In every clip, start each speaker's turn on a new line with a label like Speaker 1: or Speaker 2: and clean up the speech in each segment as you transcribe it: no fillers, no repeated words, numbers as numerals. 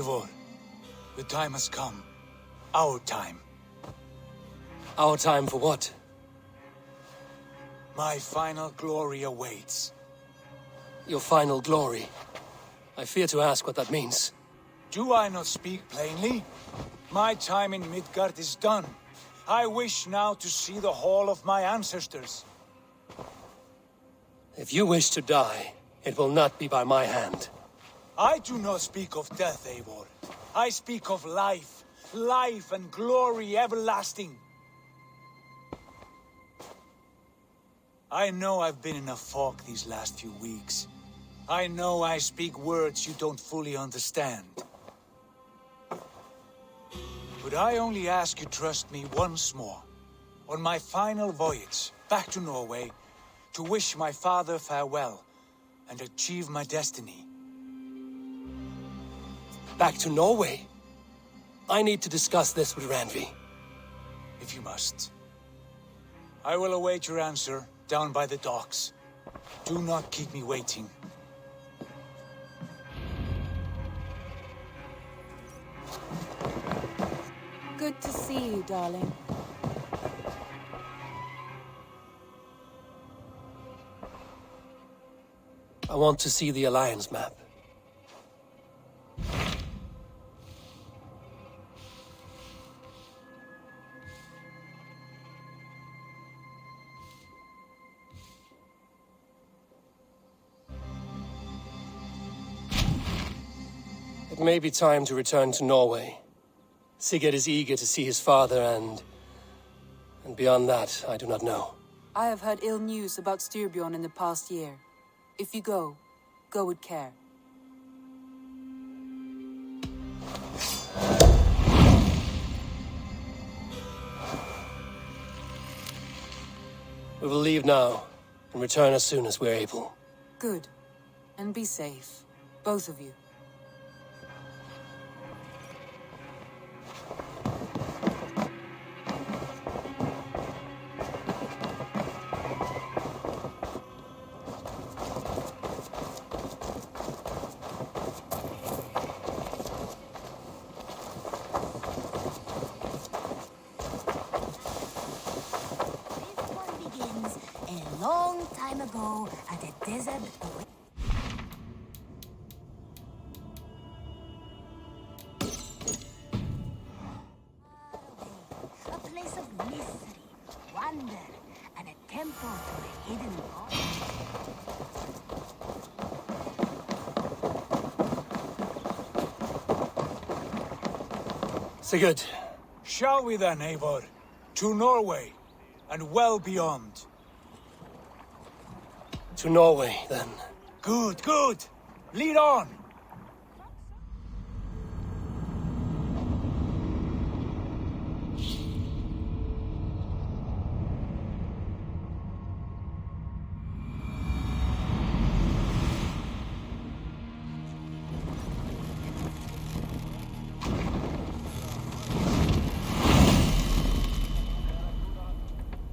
Speaker 1: Eivor, the time has come. Our time.
Speaker 2: Our time for what?
Speaker 1: My final glory awaits.
Speaker 2: Your final glory. I fear to ask what that means.
Speaker 1: Do I not speak plainly? My time in Midgard is done. I wish now to see the hall of my ancestors.
Speaker 2: If you wish to die, it will not be by my hand.
Speaker 1: I do not speak of death, Eivor. I speak of life. Life and glory everlasting. I know I've been in a fog these last few weeks. I know I speak words you don't fully understand. But I only ask you trust me once more. On my final voyage back to Norway, to wish my father farewell and achieve my destiny.
Speaker 2: Back to Norway? I need to discuss this with Randvi.
Speaker 1: If you must. I will await your answer down by the docks. Do not keep me waiting.
Speaker 3: Good to see you, darling.
Speaker 2: I want to see the Alliance map. It may be time to return to Norway. Sigurd is eager to see his father and beyond that, I do not know.
Speaker 3: I have heard ill news about Styrbjorn in the past year. If you go with care.
Speaker 2: We will leave now and return as soon as we're able.
Speaker 3: Good. And be safe. Both of you.
Speaker 4: Ago at a desert. A place of mystery, wonder, and a temple to a hidden god.
Speaker 2: Sigurd.
Speaker 1: Shall we then, Eivor? To Norway, and well beyond.
Speaker 2: To Norway, then.
Speaker 1: Good, good. Lead on.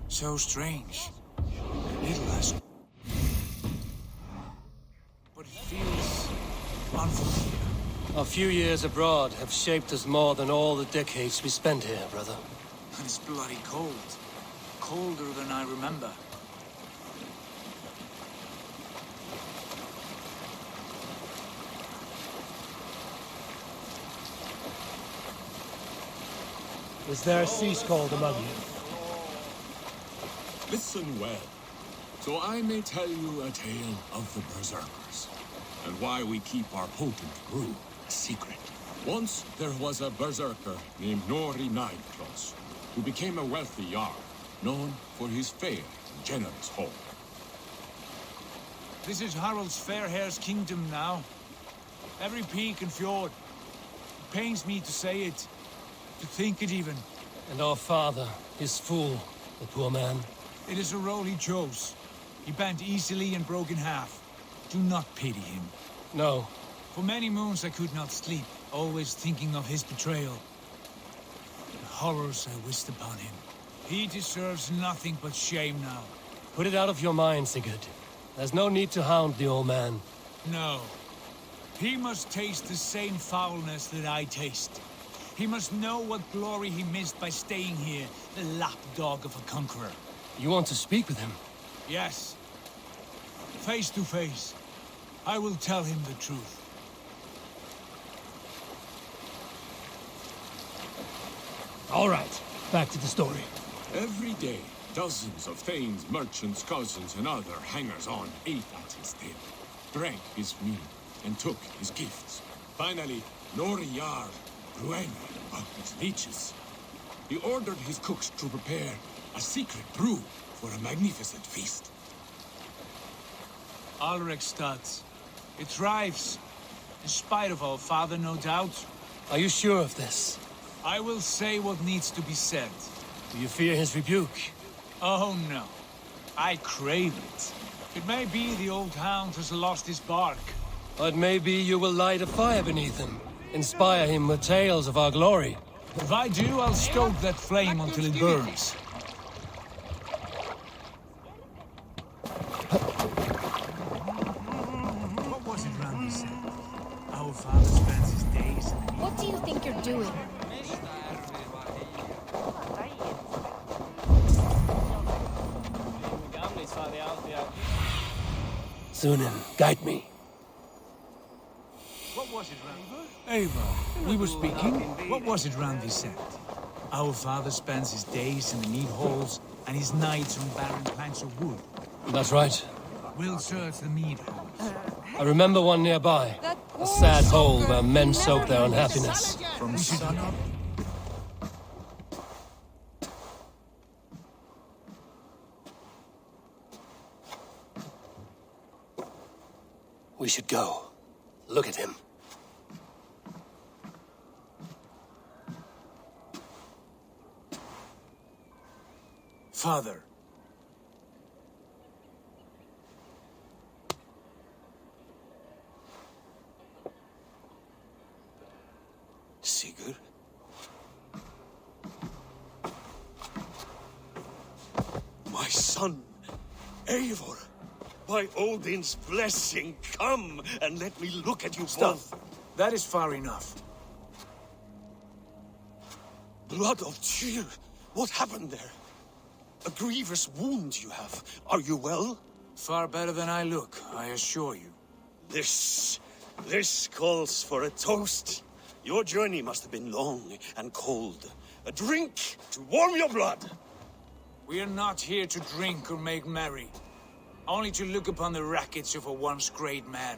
Speaker 1: So strange. Little as... but it feels unfamiliar.
Speaker 2: Our few years abroad have shaped us more than all the decades we spent here, brother.
Speaker 1: And it's bloody cold. Colder than I remember.
Speaker 2: Is there a sea scald among you?
Speaker 5: Listen well, so I may tell you a tale of the Berserkers, and why we keep our potent brew a secret. Once there was a Berserker named Nori Nideclaws, who became a wealthy Jarl, known for his fair and generous home.
Speaker 1: This is Harald's fair hair's kingdom now. Every peak and fjord. It pains me to say it, to think it even.
Speaker 2: And our father, his fool, the poor man.
Speaker 1: It is a role he chose. He bent easily and broke in half. Do not pity him.
Speaker 2: No.
Speaker 1: For many moons I could not sleep, always thinking of his betrayal. The horrors I wished upon him. He deserves nothing but shame now.
Speaker 2: Put it out of your mind, Sigurd. There's no need to hound the old man.
Speaker 1: No. He must taste the same foulness that I taste. He must know what glory he missed by staying here, the lapdog of a conqueror.
Speaker 2: You want to speak with him?
Speaker 1: Yes. Face to face. I will tell him the truth.
Speaker 2: All right, back to the story.
Speaker 5: Every day, dozens of thanes, merchants, cousins, and other hangers-on ate at his table, drank his mead, and took his gifts. Finally, Nori Jarl grew angry about his leeches. He ordered his cooks to prepare a secret brew for a magnificent feast.
Speaker 1: Alrekstad. It thrives. In spite of our father, no doubt.
Speaker 2: Are you sure of this?
Speaker 1: I will say what needs to be said.
Speaker 2: Do you fear his rebuke?
Speaker 1: Oh no. I crave it. It may be the old hound has lost his bark.
Speaker 2: But maybe you will light a fire beneath him. Inspire him with tales of our glory.
Speaker 1: If I do, I'll stoke that flame until it burns. What was it Randy said? Our father spends his days in the...
Speaker 6: What do you think you're doing?
Speaker 2: Sunan, guide me.
Speaker 1: What was it, Randy? Eivor, we were speaking. What was it Randy said? Our father spends his days in the mead halls and his nights on barren planks of wood.
Speaker 2: That's right.
Speaker 1: We'll search the mead halls.
Speaker 2: I remember one nearby. A sad hole where men soak their unhappiness.
Speaker 1: From sun up.
Speaker 2: We should go. Look at him.
Speaker 1: Father.
Speaker 7: Sigurd? My son, Eivor! By Odin's blessing, come and let me look at you both.
Speaker 1: That is far enough.
Speaker 7: Blood of Tyr, what happened there? A grievous wound you have. Are you well?
Speaker 1: Far better than I look, I assure you.
Speaker 7: This calls for a toast. Your journey must have been long and cold. A drink to warm your blood.
Speaker 1: We are not here to drink or make merry. Only to look upon the wreckage of a once great man.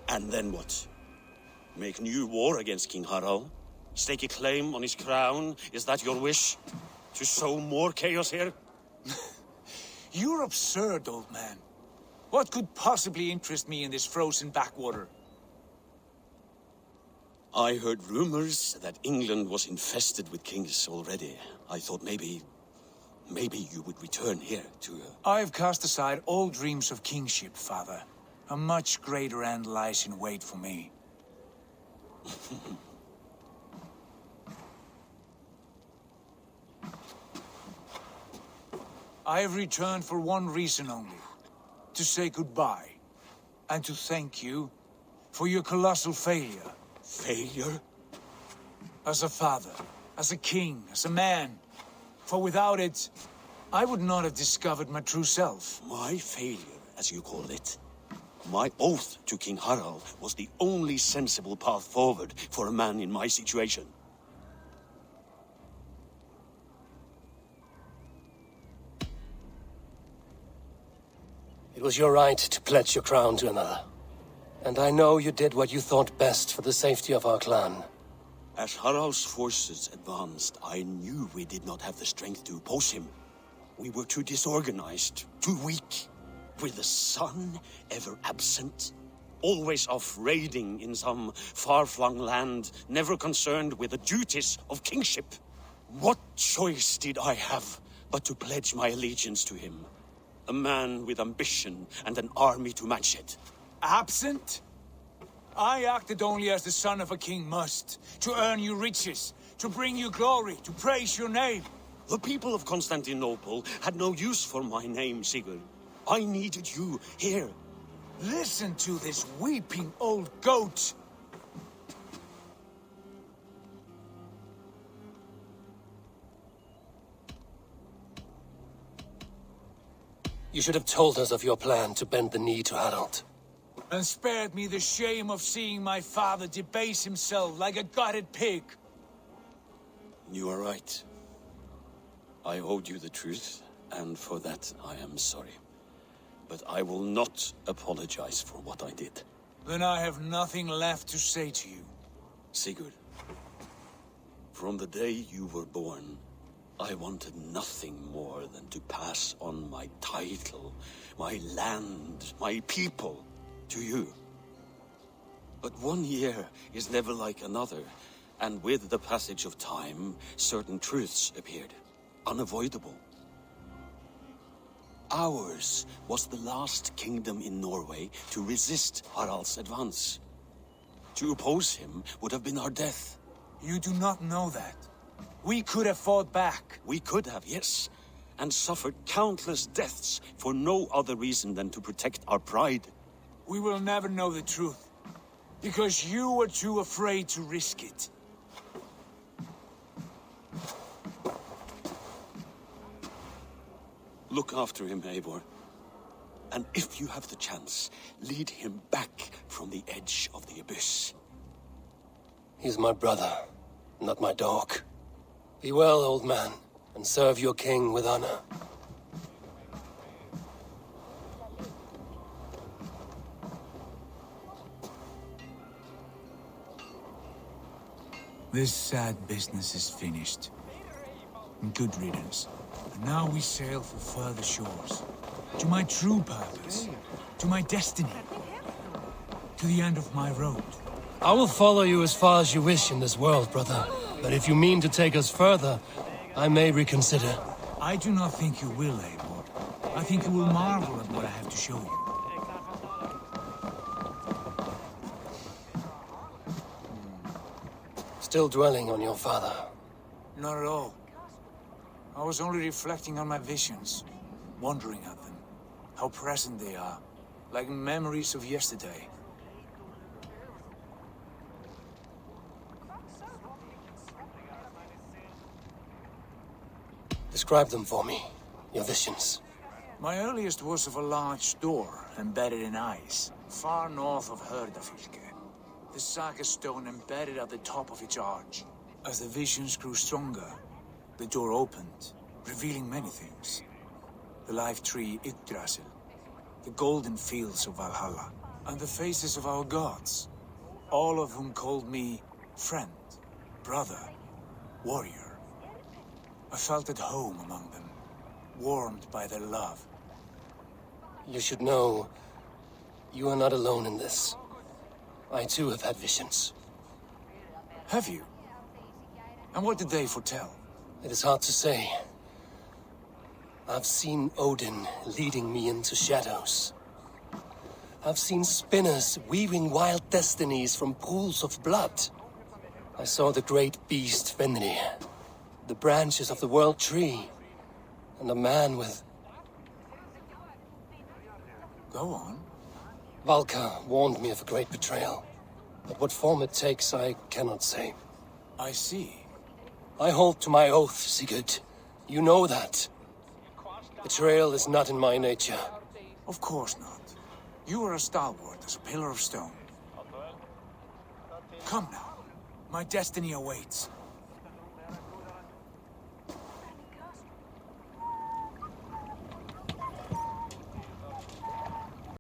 Speaker 7: And then what? Make new war against King Harald? Stake a claim on his crown? Is that your wish? To sow more chaos here?
Speaker 1: You're absurd, old man. What could possibly interest me in this frozen backwater?
Speaker 7: I heard rumors that England was infested with kings already. I thought maybe you would return here to...
Speaker 1: I've cast aside all dreams of kingship, father. A much greater end lies in wait for me. I have returned for one reason only. To say goodbye. And to thank you for your colossal failure.
Speaker 7: Failure?
Speaker 1: As a father, as a king, as a man. For without it, I would not have discovered my true self.
Speaker 7: My failure, as you call it. My oath to King Harald was the only sensible path forward for a man in my situation.
Speaker 2: It was your right to pledge your crown to another. And I know you did what you thought best for the safety of our clan.
Speaker 7: As Harald's forces advanced, I knew we did not have the strength to oppose him. We were too disorganized, too weak. With the sun ever absent, always off raiding in some far-flung land, never concerned with the duties of kingship. What choice did I have but to pledge my allegiance to him? A man with ambition and an army to match it.
Speaker 1: Absent? I acted only as the son of a king must, to earn you riches, to bring you glory, to praise your name.
Speaker 7: The people of Constantinople had no use for my name, Sigurd. I needed you here.
Speaker 1: Listen to this weeping old goat!
Speaker 2: You should have told us of your plan to bend the knee to Harald.
Speaker 1: And spared me the shame of seeing my father debase himself like a gutted pig.
Speaker 7: You are right. I owed you the truth, and for that I am sorry. But I will not apologize for what I did.
Speaker 1: Then I have nothing left to say to you.
Speaker 7: Sigurd, from the day you were born, I wanted nothing more than to pass on my title, my land, my people, to you. But 1 year is never like another, and with the passage of time, certain truths appeared, unavoidable. Ours was the last kingdom in Norway to resist Harald's advance. To oppose him would have been our death.
Speaker 1: You do not know that. We could have fought back.
Speaker 7: We could have, yes, and suffered countless deaths for no other reason than to protect our pride.
Speaker 1: We will never know the truth, because you were too afraid to risk it.
Speaker 7: Look after him, Eivor. And if you have the chance, lead him back from the edge of the abyss.
Speaker 2: He's my brother, not my dog. Be well, old man, and serve your king with honor.
Speaker 1: This sad business is finished. Good riddance. And now we sail for further shores. To my true purpose. To my destiny. To the end of my road.
Speaker 2: I will follow you as far as you wish in this world, brother. But if you mean to take us further, I may reconsider.
Speaker 1: I do not think you will, Eivor. I think you will marvel at what I have to show you.
Speaker 2: Still dwelling on your father.
Speaker 1: Not at all. I was only reflecting on my visions, wondering at them. How present they are, like memories of yesterday.
Speaker 2: Describe them for me, your visions.
Speaker 1: My earliest was of a large door embedded in ice, far north of Herdafylke. The saga stone embedded at the top of its arch. As the visions grew stronger, the door opened, revealing many things. The life tree Yggdrasil, the golden fields of Valhalla, and the faces of our gods, all of whom called me friend, brother, warrior. I felt at home among them, warmed by their love.
Speaker 2: You should know, you are not alone in this. I too have had visions.
Speaker 1: Have you? And what did they foretell?
Speaker 2: It is hard to say. I've seen Odin leading me into shadows. I've seen spinners weaving wild destinies from pools of blood. I saw the great beast Fenrir, the branches of the world tree, and a man with...
Speaker 1: Go on.
Speaker 2: Valka warned me of a great betrayal. But what form it takes, I cannot say.
Speaker 1: I see.
Speaker 2: I hold to my oath, Sigurd. You know that. Betrayal is not in my nature.
Speaker 1: Of course not. You are as stalwart as a pillar of stone. Come now. My destiny awaits.